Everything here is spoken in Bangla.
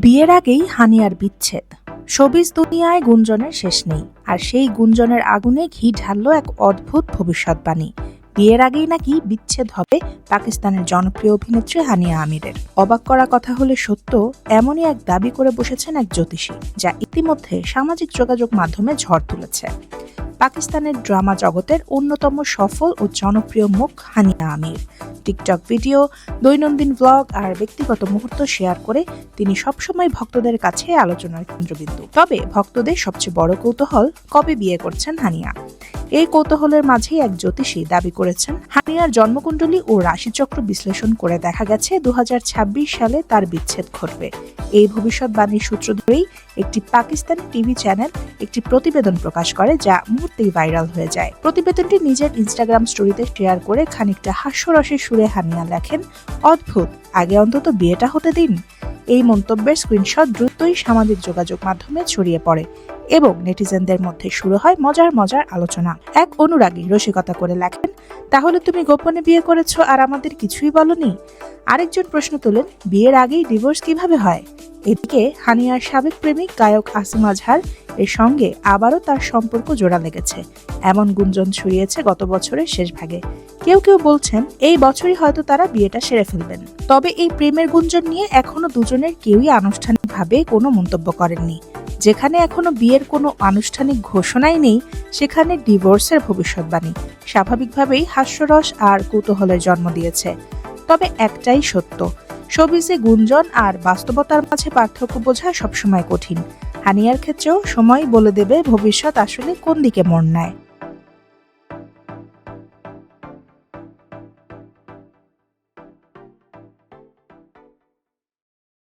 বিয়ের আগেই হানিয়ার বিচ্ছেদ। শোবিজ দুনিয়ায় গুঞ্জনের শেষ নেই, আর সেই গুঞ্জনের আগুনে ঘি ঢালল এক অদ্ভুত ভবিষ্যৎবাণী। বিয়ের আগেই নাকি বিচ্ছেদ হবে পাকিস্তানের জনপ্রিয় অভিনেত্রী হানিয়া আমিরের। অবাক করা কথা হলে সত্য, এমনই এক দাবি করে বসেছেন এক জ্যোতিষী, যা ইতিমধ্যে সামাজিক যোগাযোগ মাধ্যমে ঝড় তুলেছে। পাকিস্তানের ড্রামা জগতের অন্যতম সফল ও জনপ্রিয় মুখ হানিয়া আমির টিকটক ভিডিও, দৈনন্দিন ব্লগ আর ব্যক্তিগত মুহূর্ত শেয়ার করে তিনি সবসময় ভক্তদের কাছে আলোচনার কেন্দ্রবিন্দু। তবে ভক্তদের সবচেয়ে বড় কৌতূহল, কবে বিয়ে করছেন হানিয়া। এই কৌতূহলের মাঝেই এক জ্যোতিষী দাবি করেছেন, হানিয়ার জন্মকুণ্ডলী ও রাশিচক্র বিশ্লেষণ করে দেখা গেছে 2026 সালে তার বিচ্ছেদ ঘটবে। এই ভবিষ্যৎবাণীর সূত্র ধরেই একটি পাকিস্তানি টিভি চ্যানেল একটি প্রতিবেদন প্রকাশ করে, যা মুহূর্তেই ভাইরাল হয়ে যায়। প্রতিবেদনটি নিজের ইনস্টাগ্রাম স্টোরিতে শেয়ার করে খানিকটা হাস্যরসের সুরে হানিয়া লেখেন, অদ্ভুত, আগে অন্তত বিয়েটা হতে দিন। এই মন্তব্যের স্ক্রিনশট দ্রুতই সামাজিক যোগাযোগ মাধ্যমে ছড়িয়ে পড়ে এবং নেটিজেনদের মধ্যে শুরু হয় মজার মজার আলোচনা। এক অনুরাগী রসিকতা করে লেখেন, তাহলে তুমি গোপনে বিয়ে করেছো আর আমাদের কিছুই বলনি। আরেকজন প্রশ্ন তোলেন, বিয়ের আগেই ডিভোর্স কিভাবে হয়। এদিকে হানিয়ার সাবেক প্রেমিক গায়ক আসিম আজহার এর সঙ্গে আবারও তার সম্পর্ক জোড়া লেগেছে, এমন গুঞ্জন ছড়িয়েছে গত বছরের শেষ ভাগে। কেউ কেউ বলছেন এই বছরই হয়তো তারা বিয়েটা সেরে ফেলবেন। তবে এই প্রেমের গুঞ্জন নিয়ে এখনো দুজনের কেউই আনুষ্ঠানিকভাবে কোনো মন্তব্য করেননি। যেখানে এখনো বিয়ের কোনো আনুষ্ঠানিক ঘোষণাই নেই, সেখানে ডিভোর্সের ভবিষ্যৎবাণী স্বাভাবিকভাবেই হাস্যরস আর কৌতূহলের জন্ম দিয়েছে। তবে একটাই সত্য, শোবিজে গুঞ্জন আর বাস্তবতার মাঝে পার্থক্য বোঝা সবসময় কঠিন। হানিয়ার ক্ষেত্রেও সময় বলে দেবে ভবিষ্যৎ আসলে কোন দিকে মোড় নেয়।